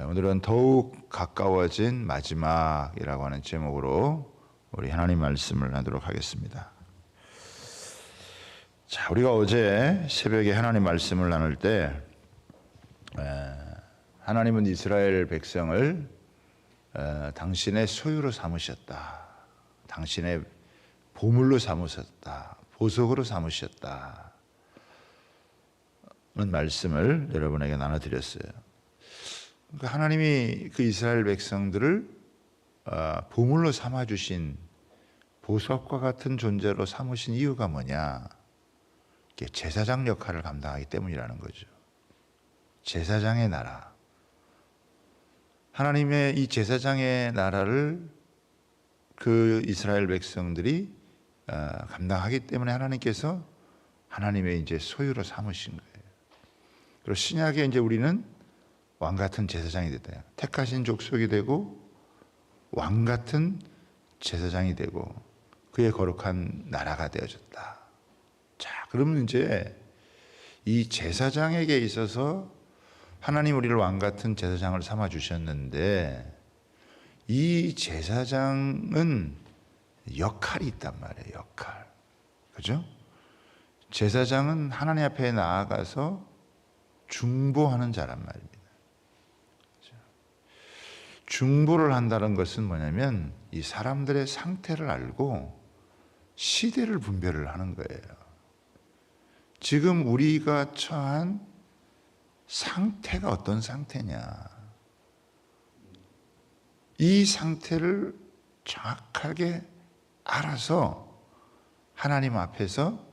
오늘은 더욱 가까워진 마지막이라고 하는 제목으로 우리 하나님 말씀을 나누도록 하겠습니다. 자, 우리가 어제 새벽에 하나님 말씀을 나눌 때 하나님은 이스라엘 백성을 당신의 소유로 삼으셨다. 당신의 보물로 삼으셨다. 보석으로 삼으셨다. 는 말씀을 여러분에게 나눠드렸어요. 그러니까 하나님이 그 이스라엘 백성들을 보물로 삼아주신 보석과 같은 존재로 삼으신 이유가 뭐냐? 제사장 역할을 감당하기 때문이라는 거죠. 제사장의 나라. 하나님의 이 제사장의 나라를 그 이스라엘 백성들이 감당하기 때문에 하나님께서 하나님의 이제 소유로 삼으신 거예요. 그리고 신약에 이제 우리는 왕 같은 제사장이 됐다. 택하신 족속이 되고 왕 같은 제사장이 되고 그의 거룩한 나라가 되어졌다. 자, 그러면 이제 이 제사장에게 있어서 하나님 우리를 왕 같은 제사장을 삼아 주셨는데 이 제사장은 역할이 있단 말이에요. 역할. 그죠? 제사장은 하나님 앞에 나아가서 중보하는 자란 말입니다. 중보를 한다는 것은 뭐냐면 이 사람들의 상태를 알고 시대를 분별을 하는 거예요. 지금 우리가 처한 상태가 어떤 상태냐. 이 상태를 정확하게 알아서 하나님 앞에서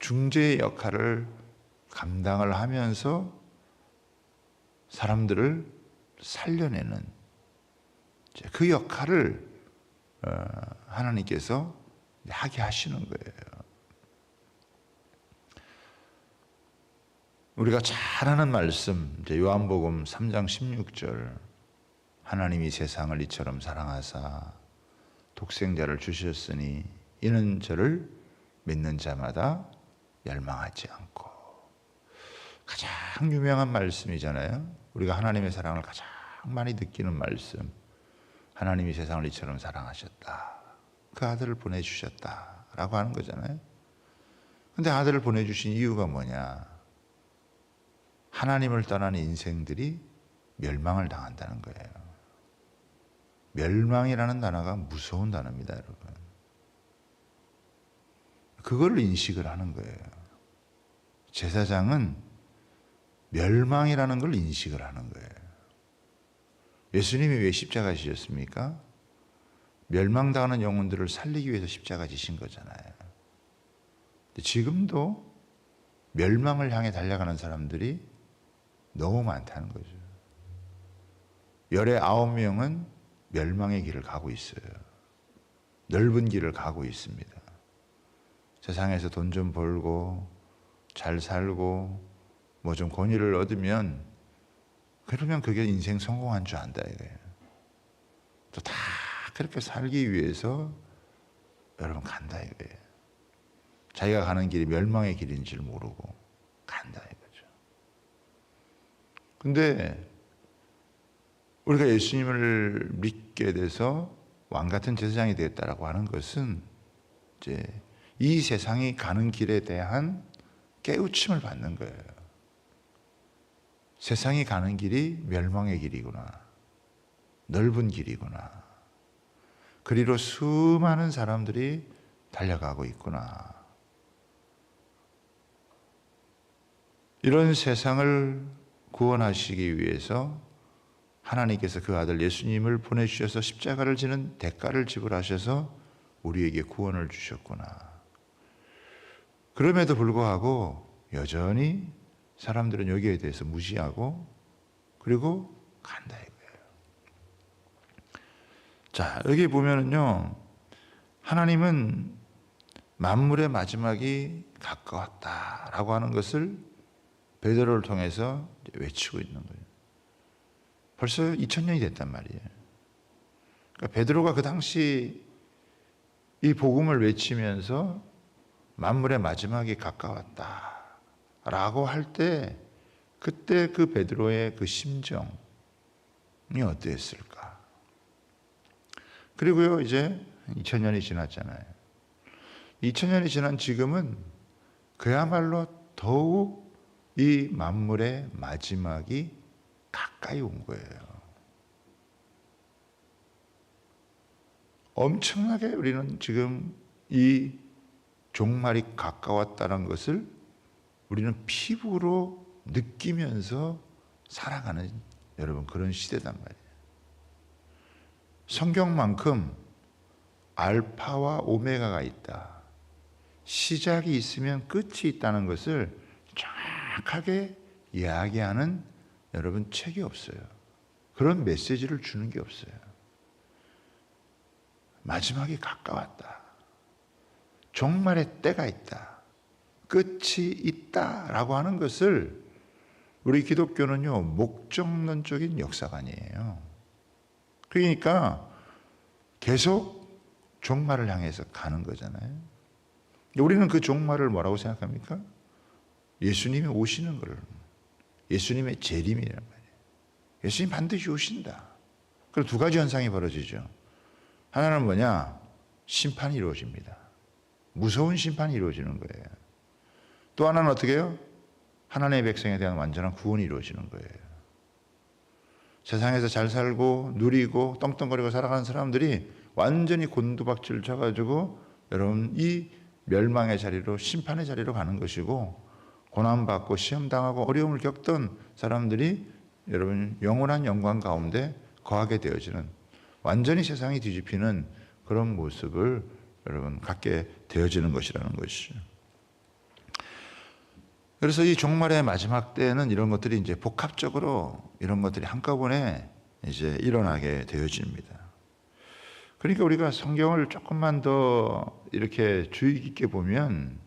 중재의 역할을 감당을 하면서 사람들을 살려내는 그 역할을 하나님께서 하게 하시는 거예요. 우리가 잘 아는 말씀, 요한복음 3장 16절, 하나님이 세상을 이처럼 사랑하사 독생자를 주셨으니 이는 저를 믿는 자마다 멸망하지 않고. 가장 유명한 말씀이잖아요. 우리가 하나님의 사랑을 가장 많이 느끼는 말씀. 하나님이 세상을 이처럼 사랑하셨다. 그 아들을 보내주셨다. 라고 하는 거잖아요. 근데 아들을 보내주신 이유가 뭐냐? 하나님을 떠난 인생들이 멸망을 당한다는 거예요. 멸망이라는 단어가 무서운 단어입니다, 여러분. 그걸 인식을 하는 거예요. 제사장은 멸망이라는 걸 인식을 하는 거예요. 예수님이 왜 십자가 지셨습니까? 멸망당하는 영혼들을 살리기 위해서 십자가 지신 거잖아요. 근데 지금도 멸망을 향해 달려가는 사람들이 너무 많다는 거죠. 열의 9명은 멸망의 길을 가고 있어요. 넓은 길을 가고 있습니다. 세상에서 돈 좀 벌고 잘 살고 뭐 좀 권위를 얻으면 그러면 그게 인생 성공한 줄 안다 이거예요. 또 다 그렇게 살기 위해서 여러분 간다 이거예요. 자기가 가는 길이 멸망의 길인 줄 모르고 간다 이거죠. 근데 우리가 예수님을 믿게 돼서 왕 같은 제사장이 되었다라고 하는 것은 이제 이 세상이 가는 길에 대한 깨우침을 받는 거예요. 세상이 가는 길이 멸망의 길이구나. 넓은 길이구나. 그리로 수많은 사람들이 달려가고 있구나. 이런 세상을 구원하시기 위해서 하나님께서 그 아들 예수님을 보내주셔서 십자가를 지는 대가를 지불하셔서 우리에게 구원을 주셨구나. 그럼에도 불구하고 여전히 사람들은 여기에 대해서 무시하고 그리고 간다 이거예요. 자, 여기 보면은요, 하나님은 만물의 마지막이 가까웠다라고 하는 것을 베드로를 통해서 외치고 있는 거예요. 벌써 2000년이 됐단 말이에요. 그러니까 베드로가 그 당시 이 복음을 외치면서 만물의 마지막이 가까웠다 라고 할 때 그때 그 베드로의 그 심정이 어땠을까? 그리고요, 이제 2000년이 지났잖아요. 2000년이 지난 지금은 그야말로 더욱 이 만물의 마지막이 가까이 온 거예요. 엄청나게 우리는 지금 이 종말이 가까웠다는 것을 우리는 피부로 느끼면서 살아가는 여러분 그런 시대단 말이에요. 성경만큼 알파와 오메가가 있다. 시작이 있으면 끝이 있다는 것을 정확하게 이야기하는 여러분 책이 없어요. 그런 메시지를 주는 게 없어요. 마지막이 가까웠다. 종말의 때가 있다. 끝이 있다라고 하는 것을 우리 기독교는요, 목적론적인 역사관이에요. 그러니까 계속 종말을 향해서 가는 거잖아요. 우리는 그 종말을 뭐라고 생각합니까? 예수님이 오시는 걸, 예수님의 재림이란 말이에요. 예수님 반드시 오신다. 그리고 두 가지 현상이 벌어지죠. 하나는 뭐냐? 심판이 이루어집니다. 무서운 심판이 이루어지는 거예요. 또 하나는 어떻게 해요? 하나님의 백성에 대한 완전한 구원이 이루어지는 거예요. 세상에서 잘 살고 누리고 떵떵거리고 살아가는 사람들이 완전히 곤두박질 쳐가지고 여러분 이 멸망의 자리로, 심판의 자리로 가는 것이고, 고난받고 시험당하고 어려움을 겪던 사람들이 여러분 영원한 영광 가운데 거하게 되어지는, 완전히 세상이 뒤집히는 그런 모습을 여러분 갖게 되어지는 것이라는 것이죠. 그래서 이 종말의 마지막 때는 이런 것들이 이제 복합적으로 이런 것들이 한꺼번에 이제 일어나게 되어집니다. 그러니까 우리가 성경을 조금만 더 이렇게 주의 깊게 보면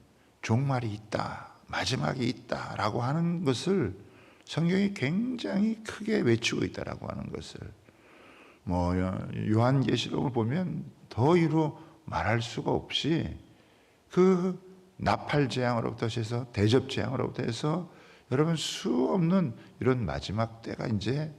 종말이 있다, 마지막이 있다라고 하는 것을 성경이 굉장히 크게 외치고 있다라고 하는 것을, 뭐 요한계시록을 보면 더 이루 말할 수가 없이 그 나팔 재앙으로부터 해서 대접 재앙으로부터 해서 여러분 수 없는 이런 마지막 때가 이제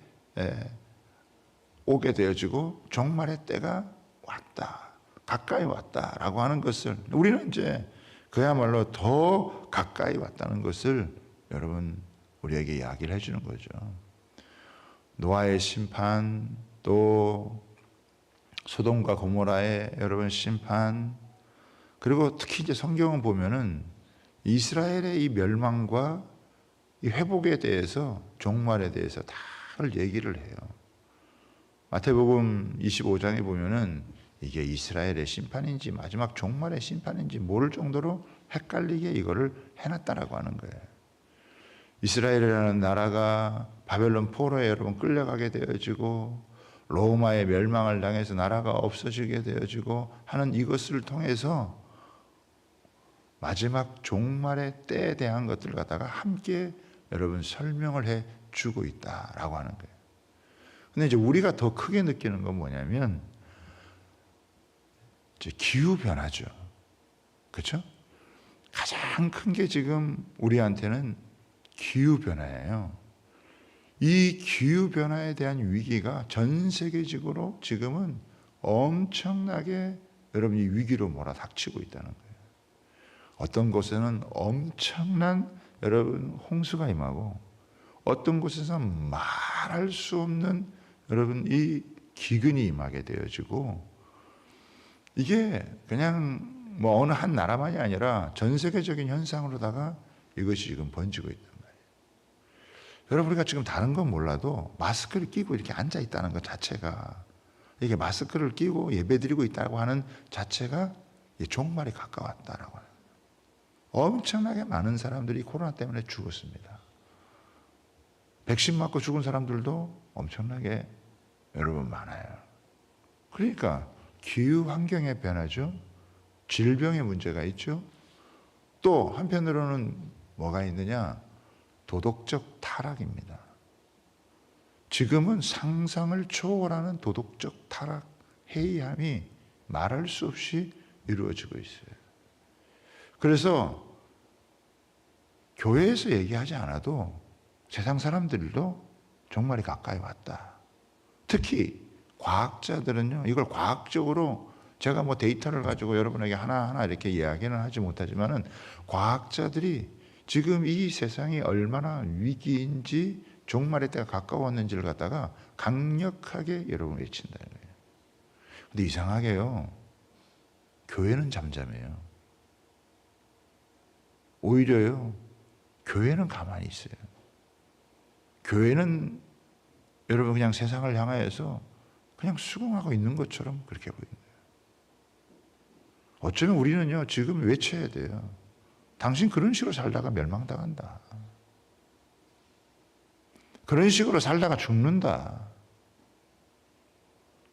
오게 되어지고 종말의 때가 왔다, 가까이 왔다라고 하는 것을 우리는 이제 그야말로 더 가까이 왔다는 것을 여러분 우리에게 이야기를 해주는 거죠. 노아의 심판, 또 소돔과 고모라의 여러분 심판, 그리고 특히 이제 성경을 보면은 이스라엘의 이 멸망과 이 회복에 대해서, 종말에 대해서 다를 얘기를 해요. 마태복음 25장에 보면은 이게 이스라엘의 심판인지 마지막 종말의 심판인지 모를 정도로 헷갈리게 이거를 해놨다라고 하는 거예요. 이스라엘이라는 나라가 바벨론 포로에 여러분 끌려가게 되어지고 로마의 멸망을 당해서 나라가 없어지게 되어지고 하는 이것을 통해서 마지막 종말의 때에 대한 것들을 갖다가 함께 여러분 설명을 해 주고 있다라고 하는 거예요. 근데 이제 우리가 더 크게 느끼는 건 뭐냐면 이제 기후 변화죠. 그렇죠? 가장 큰 게 지금 우리한테는 기후 변화예요. 이 기후 변화에 대한 위기가 전 세계적으로 지금은 엄청나게 여러분 이 위기로 몰아닥치고 있다는 거예요. 어떤 곳에는 엄청난 여러분 홍수가 임하고, 어떤 곳에서는 말할 수 없는 여러분 이 기근이 임하게 되어지고, 이게 그냥 뭐 어느 한 나라만이 아니라 전 세계적인 현상으로다가 이것이 지금 번지고 있단 말이에요. 여러분 우리가 지금 다른 건 몰라도 마스크를 끼고 이렇게 앉아 있다는 것 자체가, 이게 마스크를 끼고 예배드리고 있다고 하는 자체가 종말이 가까웠다라고 하는, 엄청나게 많은 사람들이 코로나 때문에 죽었습니다. 백신 맞고 죽은 사람들도 엄청나게 여러분 많아요. 그러니까 기후 환경의 변화죠. 질병의 문제가 있죠. 또 한편으로는 뭐가 있느냐? 도덕적 타락입니다. 지금은 상상을 초월하는 도덕적 타락, 해이함이 말할 수 없이 이루어지고 있어요. 그래서 교회에서 얘기하지 않아도 세상 사람들도 종말이 가까이 왔다. 특히 과학자들은요, 이걸 과학적으로 제가 뭐 데이터를 가지고 여러분에게 하나하나 이렇게 이야기는 하지 못하지만은 과학자들이 지금 이 세상이 얼마나 위기인지 종말의 때가 가까웠는지를 갖다가 강력하게 여러분 외친다. 근데 이상하게요, 교회는 잠잠해요. 오히려요, 교회는 가만히 있어요. 교회는 여러분 그냥 세상을 향하여서 그냥 수긍하고 있는 것처럼 그렇게 보입니다. 어쩌면 우리는요, 지금 외쳐야 돼요. 당신 그런 식으로 살다가 멸망당한다. 그런 식으로 살다가 죽는다.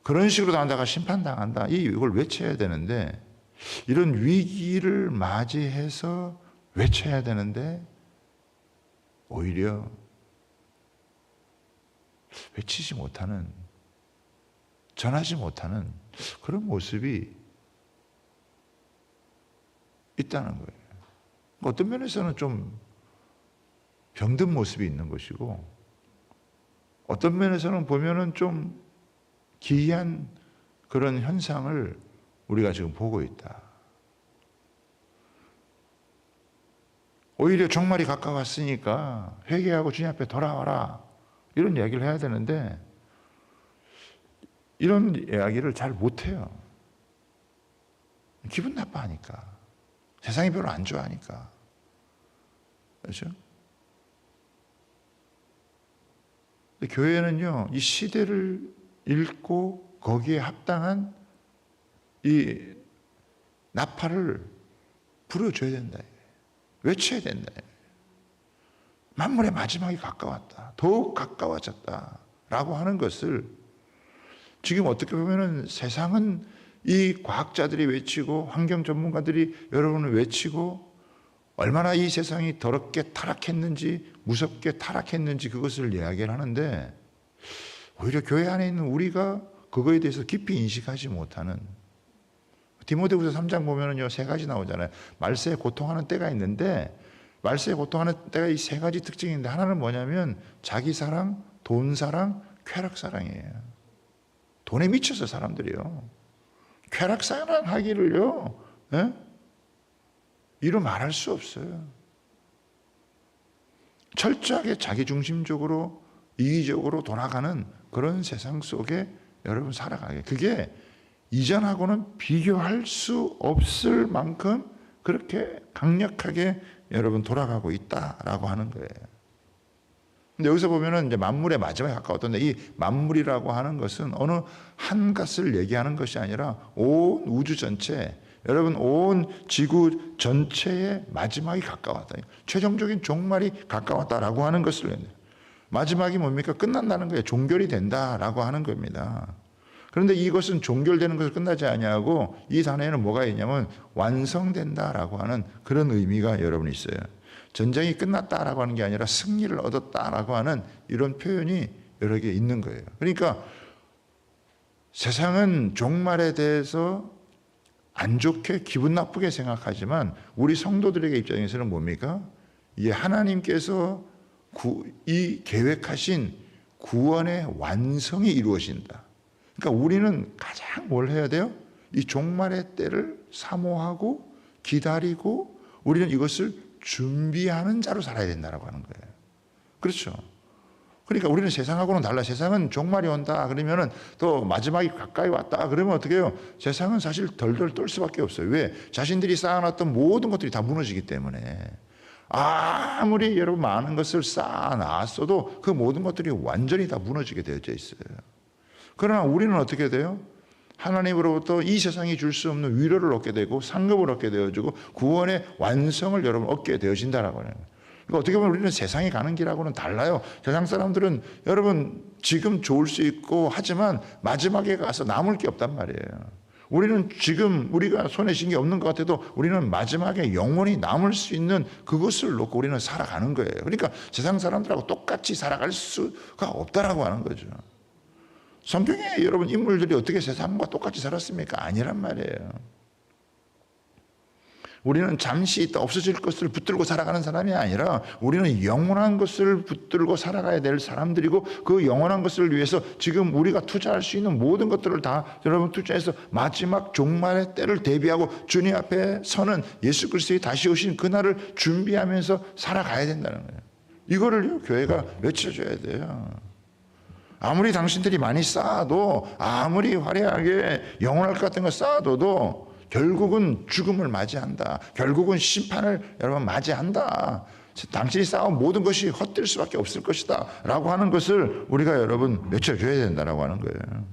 그런 식으로 살다가 심판당한다. 이걸 외쳐야 되는데, 이런 위기를 맞이해서 외쳐야 되는데 오히려 외치지 못하는, 전하지 못하는 그런 모습이 있다는 거예요. 어떤 면에서는 좀 병든 모습이 있는 것이고, 어떤 면에서는 보면은 좀 기이한 그런 현상을 우리가 지금 보고 있다. 오히려 종말이 가까웠으니까 회개하고 주님 앞에 돌아와라, 이런 이야기를 해야 되는데 이런 이야기를 잘 못해요. 기분 나빠하니까, 세상이 별로 안 좋아하니까. 그렇죠? 근데 교회는요, 이 시대를 읽고 거기에 합당한 이 나팔을 불어줘야 된다. 외쳐야 된다. 만물의 마지막이 가까웠다. 더욱 가까워졌다. 라고 하는 것을 지금 어떻게 보면은 세상은 이 과학자들이 외치고 환경 전문가들이 여러분을 외치고 얼마나 이 세상이 더럽게 타락했는지, 무섭게 타락했는지 그것을 이야기를 하는데, 오히려 교회 안에 있는 우리가 그거에 대해서 깊이 인식하지 못하는, 디모데후서 3장 보면은요, 3가지 나오잖아요. 말세에 고통하는 때가 있는데, 말세에 고통하는 때가 이 3가지 특징이 있는데, 하나는 뭐냐면 자기 사랑, 돈 사랑, 쾌락 사랑이에요. 돈에 미쳐서 사람들이요, 쾌락 사랑하기를요, 이루 말할 수 없어요. 철저하게 자기중심적으로 이기적으로 돌아가는 그런 세상 속에 여러분 살아가게, 그게 이전하고는 비교할 수 없을 만큼 그렇게 강력하게 여러분 돌아가고 있다라고 하는 거예요. 근데 여기서 보면은 이제 만물의 마지막에 가까웠던데, 이 만물이라고 하는 것은 어느 한 것을 얘기하는 것이 아니라 온 우주 전체, 여러분 온 지구 전체의 마지막이 가까웠다. 최종적인 종말이 가까웠다라고 하는 것을, 마지막이 뭡니까? 끝난다는 거예요. 종결이 된다라고 하는 겁니다. 그런데 이것은 종결되는 것을 끝나지 아니하고 이 단어에는 뭐가 있냐면 완성된다라고 하는 그런 의미가 여러분 있어요. 전쟁이 끝났다라고 하는 게 아니라 승리를 얻었다라고 하는 이런 표현이 여러 개 있는 거예요. 그러니까 세상은 종말에 대해서 안 좋게 기분 나쁘게 생각하지만 우리 성도들에게 입장에서는 뭡니까? 이게 하나님께서 이 계획하신 구원의 완성이 이루어진다. 그러니까 우리는 가장 뭘 해야 돼요? 이 종말의 때를 사모하고 기다리고 우리는 이것을 준비하는 자로 살아야 된다고 하는 거예요. 그렇죠? 그러니까 우리는 세상하고는 달라. 세상은 종말이 온다 그러면은 또 마지막이 가까이 왔다 그러면 어떻게 해요? 세상은 사실 덜덜 떨 수밖에 없어요. 왜? 자신들이 쌓아놨던 모든 것들이 다 무너지기 때문에. 아무리 여러분 많은 것을 쌓아놨어도 그 모든 것들이 완전히 다 무너지게 되어져 있어요. 그러나 우리는 어떻게 돼요? 하나님으로부터 이 세상이 줄 수 없는 위로를 얻게 되고 상급을 얻게 되어지고 구원의 완성을 여러분 얻게 되어진다라고 하는 거예요. 그러니까 어떻게 보면 우리는 세상이 가는 길하고는 달라요. 세상 사람들은 여러분 지금 좋을 수 있고 하지만 마지막에 가서 남을 게 없단 말이에요. 우리는 지금 우리가 손에 쥔 게 없는 것 같아도 우리는 마지막에 영원히 남을 수 있는 그것을 놓고 우리는 살아가는 거예요. 그러니까 세상 사람들하고 똑같이 살아갈 수가 없다라고 하는 거죠. 성경에 여러분 인물들이 어떻게 세상과 똑같이 살았습니까? 아니란 말이에요. 우리는 잠시 있다 없어질 것을 붙들고 살아가는 사람이 아니라 우리는 영원한 것을 붙들고 살아가야 될 사람들이고, 그 영원한 것을 위해서 지금 우리가 투자할 수 있는 모든 것들을 다 여러분 투자해서 마지막 종말의 때를 대비하고 주님 앞에 서는 예수 그리스도의 다시 오신 그날을 준비하면서 살아가야 된다는 거예요. 이거를 교회가 외쳐줘야 돼요. 아무리 당신들이 많이 쌓아도, 아무리 화려하게 영원할 것 같은 거 쌓아둬도 결국은 죽음을 맞이한다. 결국은 심판을 여러분 맞이한다. 당신이 쌓은 모든 것이 헛될 수밖에 없을 것이다 라고 하는 것을 우리가 여러분 외쳐줘야 된다라고 하는 거예요.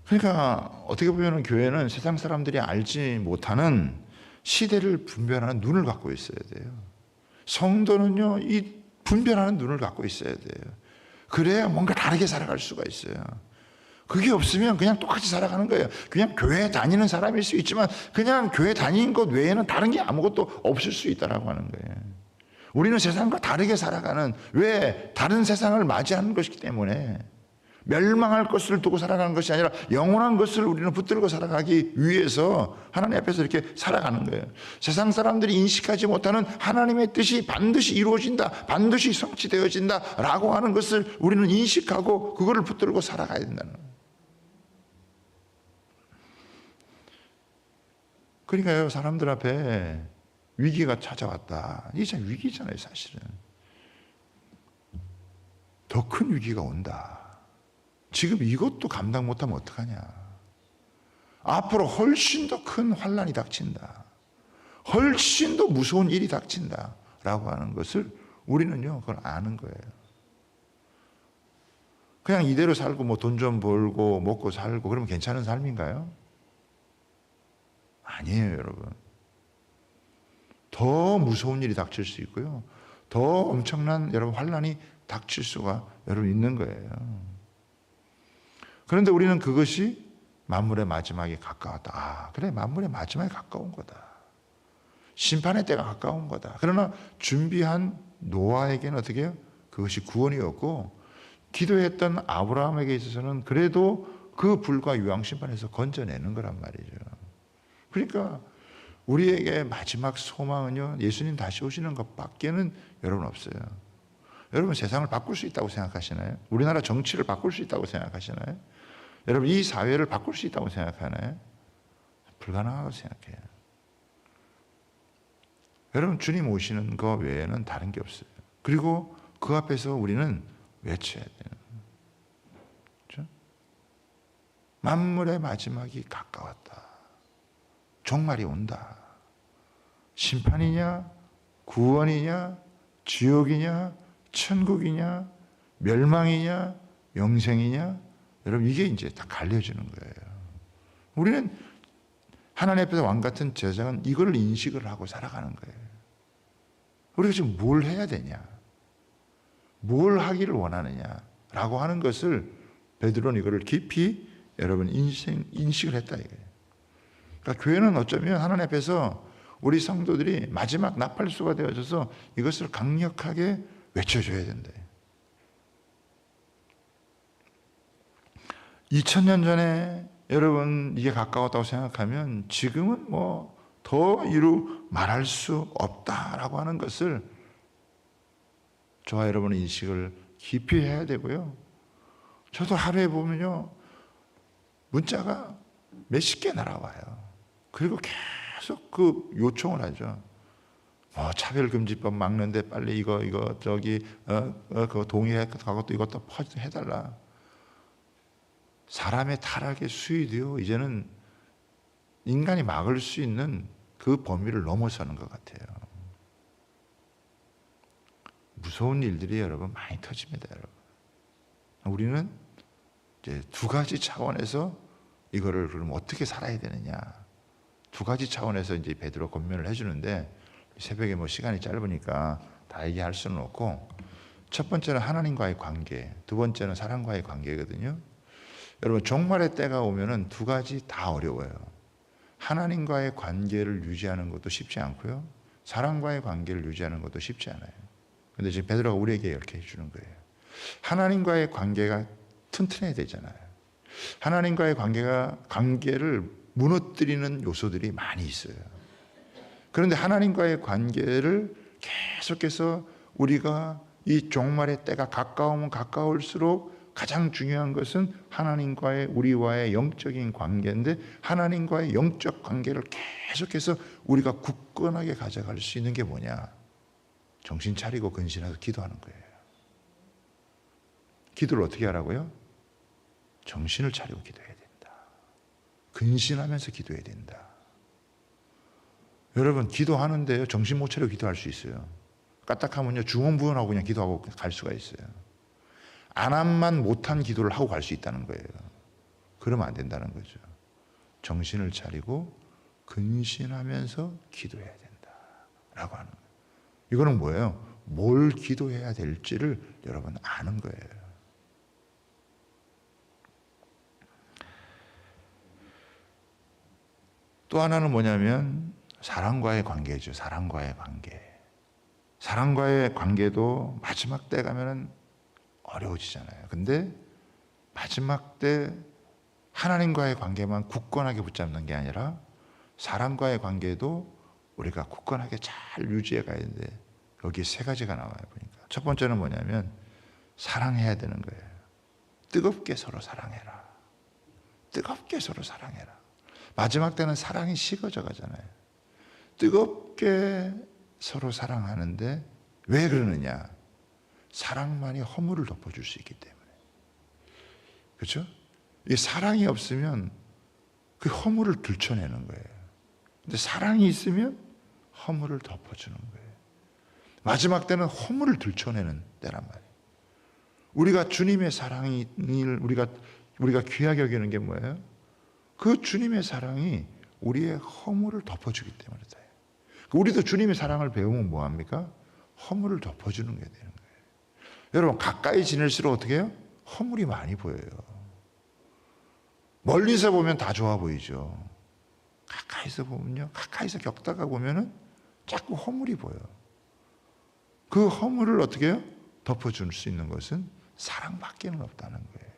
그러니까 어떻게 보면 교회는 세상 사람들이 알지 못하는 시대를 분별하는 눈을 갖고 있어야 돼요. 성도는요, 이 분별하는 눈을 갖고 있어야 돼요. 그래야 뭔가 다르게 살아갈 수가 있어요. 그게 없으면 그냥 똑같이 살아가는 거예요. 그냥 교회 다니는 사람일 수 있지만 그냥 교회 다니는 것 외에는 다른 게 아무것도 없을 수 있다라고 하는 거예요. 우리는 세상과 다르게 살아가는, 왜? 다른 세상을 맞이하는 것이기 때문에. 멸망할 것을 두고 살아가는 것이 아니라 영원한 것을 우리는 붙들고 살아가기 위해서 하나님 앞에서 이렇게 살아가는 거예요. 세상 사람들이 인식하지 못하는 하나님의 뜻이 반드시 이루어진다, 반드시 성취되어진다 라고 하는 것을 우리는 인식하고 그거를 붙들고 살아가야 된다는 거예요. 그러니까요, 사람들 앞에 위기가 찾아왔다. 이게 참 위기잖아요, 사실은. 더 큰 위기가 온다. 지금 이것도 감당 못하면 어떡하냐. 앞으로 훨씬 더 큰 환난이 닥친다. 훨씬 더 무서운 일이 닥친다 라고 하는 것을 우리는요, 그걸 아는 거예요. 그냥 이대로 살고 뭐 돈 좀 벌고 먹고 살고 그러면 괜찮은 삶인가요? 아니에요, 여러분. 더 무서운 일이 닥칠 수 있고요, 더 엄청난 여러분 환난이 닥칠 수가 여러분 있는 거예요. 그런데 우리는 그것이 만물의 마지막에 가까웠다. 아, 그래, 만물의 마지막에 가까운 거다. 심판의 때가 가까운 거다. 그러나 준비한 노아에게는 어떻게 해요? 그것이 구원이었고, 기도했던 아브라함에게 있어서는 그래도 그 불과 유황심판에서 건져내는 거란 말이죠. 그러니까 우리에게 마지막 소망은요, 예수님 다시 오시는 것밖에는 여러분 없어요. 여러분 세상을 바꿀 수 있다고 생각하시나요? 우리나라 정치를 바꿀 수 있다고 생각하시나요? 여러분 이 사회를 바꿀 수 있다고 생각하나요? 불가능하다고 생각해요. 여러분 주님 오시는 것 외에는 다른 게 없어요. 그리고 그 앞에서 우리는 외쳐야 돼요. 그렇죠? 만물의 마지막이 가까웠다. 종말이 온다. 심판이냐, 구원이냐, 지옥이냐, 천국이냐, 멸망이냐, 영생이냐, 여러분 이게 이제 다 갈려지는 거예요. 우리는 하나님 앞에서 왕 같은 제사장은 이걸 인식을 하고 살아가는 거예요. 우리가 지금 뭘 해야 되냐, 뭘 하기를 원하느냐라고 하는 것을 베드로는 이거를 깊이 여러분 인식을 했다 이거예요. 그러니까 교회는 어쩌면 하나님 앞에서 우리 성도들이 마지막 나팔수가 되어져서 이것을 강력하게 외쳐줘야 된다. 2000년 전에 여러분 이게 가까웠다고 생각하면 지금은 뭐 더 이루 말할 수 없다라고 하는 것을 저와 여러분은 인식을 깊이 해야 되고요. 저도 하루에 보면요, 문자가 몇십 개 날아와요. 그리고 계속 그 요청을 하죠. 차별금지법 막는데 빨리 이거 저기 그거 동의하고 또 이것도 해달라. 사람의 타락의 수위도요, 이제는 인간이 막을 수 있는 그 범위를 넘어서는 것 같아요. 무서운 일들이 여러분 많이 터집니다, 여러분. 우리는 이제 두 가지 차원에서 이거를 그럼 어떻게 살아야 되느냐, 두 가지 차원에서 이제 베드로 권면을 해주는데 새벽에 뭐 시간이 짧으니까 다 얘기할 수는 없고, 첫 번째는 하나님과의 관계, 두 번째는 사람과의 관계거든요. 여러분 종말의 때가 오면은 두 가지 다 어려워요. 하나님과의 관계를 유지하는 것도 쉽지 않고요, 사람과의 관계를 유지하는 것도 쉽지 않아요. 근데 지금 베드로가 우리에게 이렇게 해주는 거예요. 하나님과의 관계가 튼튼해야 되잖아요. 하나님과의 관계를 무너뜨리는 요소들이 많이 있어요. 그런데 하나님과의 관계를 계속해서 우리가 이 종말의 때가 가까우면 가까울수록 가장 중요한 것은 하나님과의 우리와의 영적인 관계인데, 하나님과의 영적 관계를 계속해서 우리가 굳건하게 가져갈 수 있는 게 뭐냐? 정신 차리고 근신해서 기도하는 거예요. 기도를 어떻게 하라고요? 정신을 차리고 기도해야 된다. 근신하면서 기도해야 된다. 여러분, 기도하는데요, 정신 못 차리고 기도할 수 있어요. 까딱하면요, 중언부언하고 그냥 기도하고 갈 수가 있어요. 안 한만 못한 기도를 하고 갈 수 있다는 거예요. 그러면 안 된다는 거죠. 정신을 차리고 근신하면서 기도해야 된다라고 하는 거예요. 이거는 뭐예요? 뭘 기도해야 될지를 여러분 아는 거예요. 또 하나는 뭐냐면 사랑과의 관계죠. 사랑과의 관계. 사랑과의 관계도 마지막 때 가면은 어려워지잖아요. 근데 마지막 때 하나님과의 관계만 굳건하게 붙잡는 게 아니라 사랑과의 관계도 우리가 굳건하게 잘 유지해 가야 되는데, 여기 세 가지가 나와요. 보니까 첫 번째는 뭐냐면 사랑해야 되는 거예요. 뜨겁게 서로 사랑해라. 뜨겁게 서로 사랑해라. 마지막 때는 사랑이 식어져 가잖아요. 뜨겁게 서로 사랑하는데 왜 그러느냐? 사랑만이 허물을 덮어줄 수 있기 때문에. 그렇죠? 이 사랑이 없으면 그 허물을 들춰내는 거예요. 근데 사랑이 있으면 허물을 덮어주는 거예요. 마지막 때는 허물을 들춰내는 때란 말이에요. 우리가 주님의 사랑이 우리가 귀하게 여기는 게 뭐예요? 그 주님의 사랑이 우리의 허물을 덮어주기 때문이다. 우리도 주님의 사랑을 배우면 뭐합니까? 허물을 덮어주는 게 되는 거예요. 여러분, 가까이 지낼수록 어떻게 해요? 허물이 많이 보여요. 멀리서 보면 다 좋아 보이죠. 가까이서 보면요, 가까이서 겪다가 보면은 자꾸 허물이 보여. 그 허물을 어떻게 해요? 덮어줄 수 있는 것은 사랑밖에는 없다는 거예요.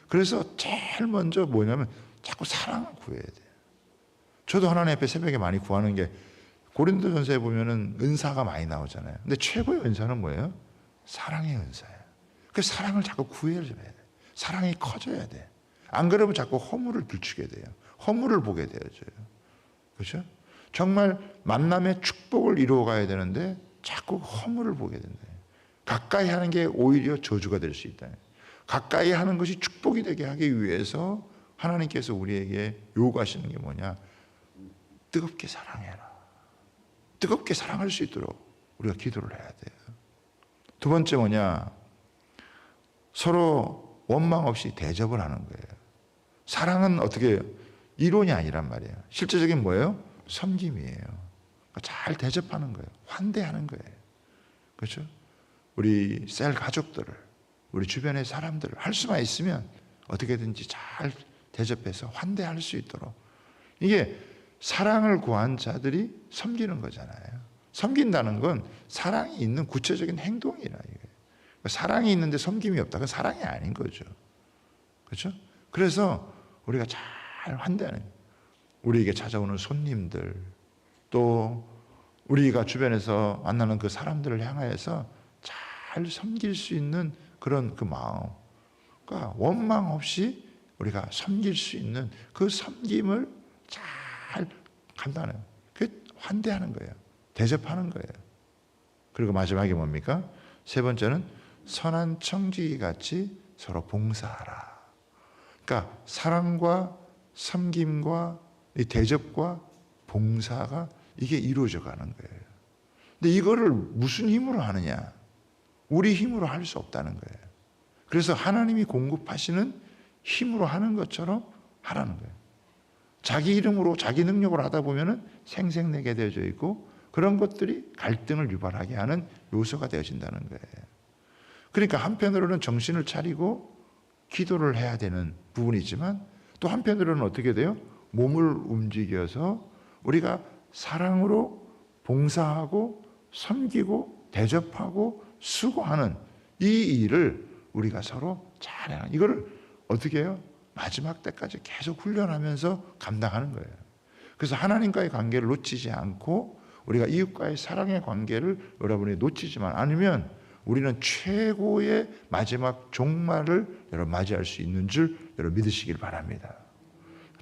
그래서 제일 먼저 뭐냐면 자꾸 사랑을 구해야 돼요. 저도 하나님 앞에 새벽에 많이 구하는 게, 고린도전서에 보면은 은사가 많이 나오잖아요. 근데 최고의 은사는 뭐예요? 사랑의 은사예요. 그 사랑을 자꾸 구해줘야 돼. 사랑이 커져야 돼. 안 그러면 자꾸 허물을 들추게 돼요. 허물을 보게 되어져요. 그렇죠? 정말 만남의 축복을 이루어가야 되는데 자꾸 허물을 보게 된다. 가까이 하는 게 오히려 저주가 될 수 있다. 가까이 하는 것이 축복이 되게 하기 위해서 하나님께서 우리에게 요구하시는 게 뭐냐? 뜨겁게 사랑해라. 뜨겁게 사랑할 수 있도록 우리가 기도를 해야 돼요. 두 번째 뭐냐? 서로 원망 없이 대접을 하는 거예요. 사랑은 어떻게 해요? 이론이 아니란 말이에요. 실제적인 뭐예요? 섬김이에요. 그러니까 잘 대접하는 거예요. 환대하는 거예요. 그렇죠? 우리 셀 가족들을, 우리 주변의 사람들을 할 수만 있으면 어떻게든지 잘 대접해서 환대할 수 있도록. 이게 사랑을 구한 자들이 섬기는 거잖아요. 섬긴다는 건 사랑이 있는 구체적인 행동이라 이거예요. 사랑이 있는데 섬김이 없다. 그건 사랑이 아닌 거죠. 그렇죠? 그래서 우리가 잘 환대하는, 우리에게 찾아오는 손님들, 또 우리가 주변에서 만나는 그 사람들을 향하여서 잘 섬길 수 있는 그런 그 마음, 그러니까 원망 없이 우리가 섬길 수 있는 그 섬김을 잘 간다는, 그 환대하는 거예요. 대접하는 거예요. 그리고 마지막에 뭡니까? 세 번째는 선한 청지기 같이 서로 봉사하라. 그러니까 사랑과 섬김과 이 대접과 봉사가 이게 이루어져 가는 거예요. 근데 이거를 무슨 힘으로 하느냐? 우리 힘으로 할 수 없다는 거예요. 그래서 하나님이 공급하시는 힘으로 하는 것처럼 하라는 거예요. 자기 이름으로 자기 능력으로 하다 보면은 생색내게 되어져 있고, 그런 것들이 갈등을 유발하게 하는 요소가 되어진다는 거예요. 그러니까 한편으로는 정신을 차리고 기도를 해야 되는 부분이지만, 또 한편으로는 어떻게 돼요? 몸을 움직여서 우리가 사랑으로 봉사하고 섬기고 대접하고 수고하는 이 일을 우리가 서로 잘해요. 이거를 어떻게 해요? 마지막 때까지 계속 훈련하면서 감당하는 거예요. 그래서 하나님과의 관계를 놓치지 않고 우리가 이웃과의 사랑의 관계를 여러분이 놓치지만 않으면 우리는 최고의 마지막 종말을 여러분 맞이할 수 있는 줄 여러분 믿으시길 바랍니다.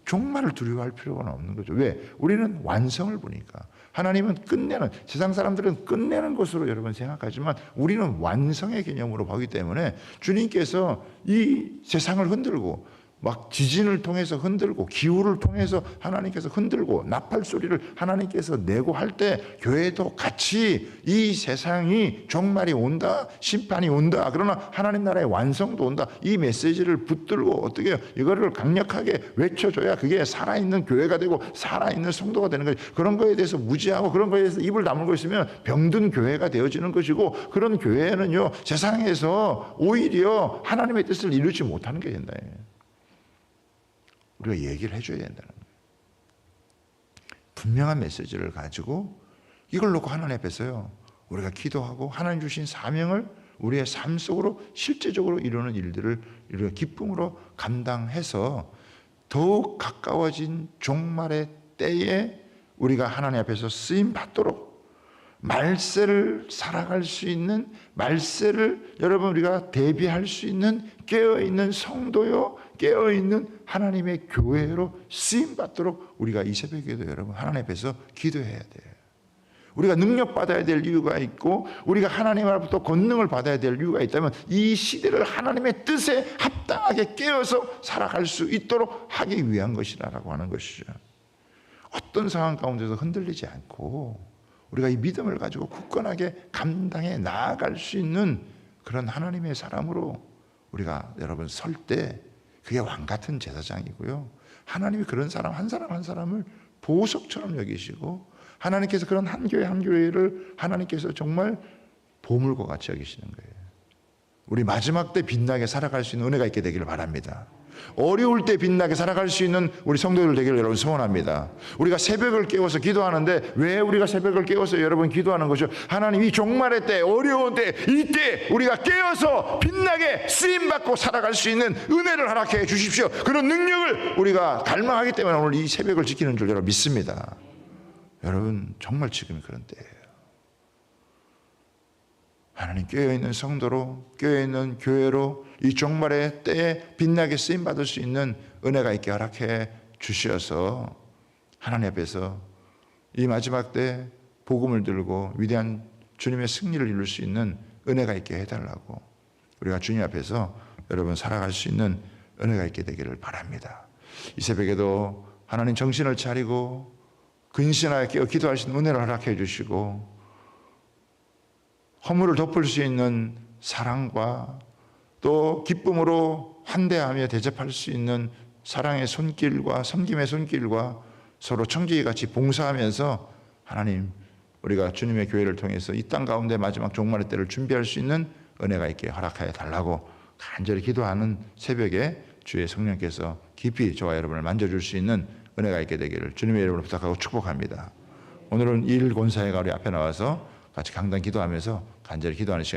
종말을 두려워할 필요가 없는 거죠. 왜? 우리는 완성을 보니까. 하나님은 끝내는, 세상 사람들은 끝내는 것으로 여러분 생각하지만 우리는 완성의 개념으로 보기 때문에 주님께서 이 세상을 흔들고 막 지진을 통해서 흔들고 기후를 통해서 하나님께서 흔들고 나팔 소리를 하나님께서 내고 할 때 교회도 같이 이 세상이 종말이 온다, 심판이 온다, 그러나 하나님 나라의 완성도 온다, 이 메시지를 붙들고 어떻게 해요? 이거를 강력하게 외쳐줘야 그게 살아있는 교회가 되고 살아있는 성도가 되는 거예요. 그런 거에 대해서 무지하고 그런 거에 대해서 입을 다물고 있으면 병든 교회가 되어지는 것이고, 그런 교회는요 세상에서 오히려 하나님의 뜻을 이루지 못하는 게 된다. 우리가 얘기를 해줘야 된다는 거예요. 분명한 메시지를 가지고 이걸 놓고 하나님 앞에서요 우리가 기도하고 하나님 주신 사명을 우리의 삶 속으로 실제적으로 이루는 일들을 우리가 기쁨으로 감당해서 더욱 가까워진 종말의 때에 우리가 하나님 앞에서 쓰임 받도록 말세를 살아갈 수 있는, 말세를 여러분 우리가 대비할 수 있는 깨어있는 성도요, 깨어있는 하나님의 교회로 쓰임받도록 우리가 이 새벽에도 여러분 하나님 앞에서 기도해야 돼요. 우리가 능력 받아야 될 이유가 있고 우리가 하나님으로부터 권능을 받아야 될 이유가 있다면 이 시대를 하나님의 뜻에 합당하게 깨어서 살아갈 수 있도록 하기 위한 것이라고 하는 것이죠. 어떤 상황 가운데서 흔들리지 않고 우리가 이 믿음을 가지고 굳건하게 감당해 나아갈 수 있는 그런 하나님의 사람으로 우리가 여러분 설 때 그게 왕 같은 제사장이고요. 하나님이 그런 사람 한 사람 한 사람을 보석처럼 여기시고 하나님께서 그런 한 교회 한 교회를 하나님께서 정말 보물과 같이 여기시는 거예요. 우리 마지막 때 빛나게 살아갈 수 있는 은혜가 있게 되기를 바랍니다. 어려울 때 빛나게 살아갈 수 있는 우리 성도들 되기를 여러분 소원합니다. 우리가 새벽을 깨워서 기도하는데 왜 우리가 새벽을 깨워서 여러분 기도하는 것이죠? 하나님 이 종말의 때, 어려운 때, 이때 우리가 깨어서 빛나게 쓰임받고 살아갈 수 있는 은혜를 허락해 주십시오. 그런 능력을 우리가 갈망하기 때문에 오늘 이 새벽을 지키는 줄 여러분 믿습니다. 여러분 정말 지금이 그런 때예요. 하나님 깨어있는 성도로, 깨어있는 교회로 이 종말의 때에 빛나게 쓰임받을 수 있는 은혜가 있게 허락해 주셔서 하나님 앞에서 이 마지막 때 복음을 들고 위대한 주님의 승리를 이룰 수 있는 은혜가 있게 해달라고 우리가 주님 앞에서 여러분 살아갈 수 있는 은혜가 있게 되기를 바랍니다. 이 새벽에도 하나님 정신을 차리고 근신하여 깨어 기도할 수 있는 은혜를 허락해 주시고 허물을 덮을 수 있는 사랑과 또 기쁨으로 환대하며 대접할 수 있는 사랑의 손길과 섬김의 손길과 서로 청지기같이 봉사하면서 하나님 우리가 주님의 교회를 통해서 이 땅 가운데 마지막 종말의 때를 준비할 수 있는 은혜가 있게 허락하여 달라고 간절히 기도하는 새벽에 주의 성령께서 깊이 저와 여러분을 만져줄 수 있는 은혜가 있게 되기를 주님의 이름으로 부탁하고 축복합니다. 오늘은 일 권사회가 우리 앞에 나와서 같이 강단 기도하면서 간절히 기도하는 시간